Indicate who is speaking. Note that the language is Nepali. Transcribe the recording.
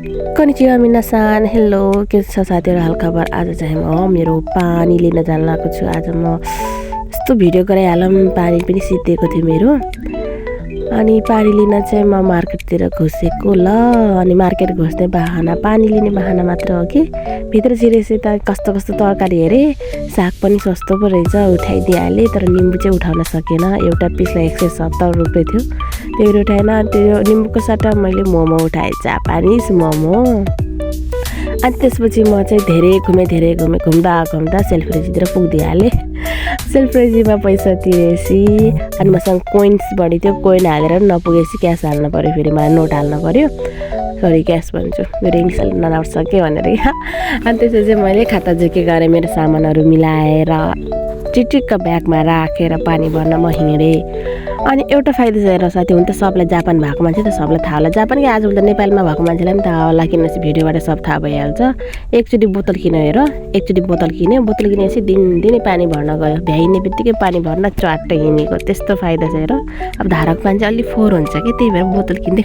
Speaker 1: konnichiwa minasan, हेलो के छ साथीहरु, हालखबर। आज चाहिँ म मेरो पानी लिन जान लागेको छु। आज म यस्तो भिडियो गराइहालौँ, पानी पनि सिद्धिएको थियो मेरो। अनि पानी लिन चाहिँ म मार्केटतिर घुसेको ल। अनि मार्केट घुस्ने बहाना, पानी लिने बहाना मात्र हो कि भित्र छिरेपछि त कस्तो कस्तो तरकारी हेरेँ, साग पनि सस्तो पो रहेछ, उठाइदिइहालेँ। तर निम्बु चाहिँ उठाउन सकेन, एउटा पिसलाई 170 रुपियाँ थियो, त्यो उठाएन। त्यो निम्बुको सट्टा मैले मोमो उठाएँ, जापानिज मोमो। अनि त्यसपछि म चाहिँ धेरै घुमेँ, घुम्दा सेल्फरेजीतिर पुगिहालेँ। सेल्फरेजीमा पैसा तिरेपछि अनि मसँग कोइन्स बढी थियो, कोइन हालेर नपुगेपछि क्यास हाल्नु पऱ्यो, फेरि मलाई नोट हाल्नु पऱ्यो। सरी क्यास भन्छु, मेरो इङ्ग्लिस नराम्रो के भनेर क्या। अनि त्यसपछि मैले खाता झुके गरेँ, मेरो सामानहरू मिलाएर चिटिक्क ब्यागमा राखेर पानी भर्न म हिँडेँ। अनि एउटा फाइदा छ हेर साथी, हुन त सबलाई जापान भएको मान्छे त सबलाई थाहा होला, जापान कि आजभोलि त नेपालमा भएको मान्छेलाई पनि थाहा होला, किनभने भिडियोबाट सब थाहा भइहाल्छ। एकचोटि बोतल किन्यो हेर, एकचोटि बोतल किनेपछि दिनदिनै पानी भर्न गयो, भ्याइने बित्तिकै पानी भर्न च्वाट्ट हिँडेको, त्यस्तो फाइदा छ हेर। अब धाराको पानी चाहिँ अलिक फोहोर हुन्छ कि, त्यही भएर बोतल किन्दै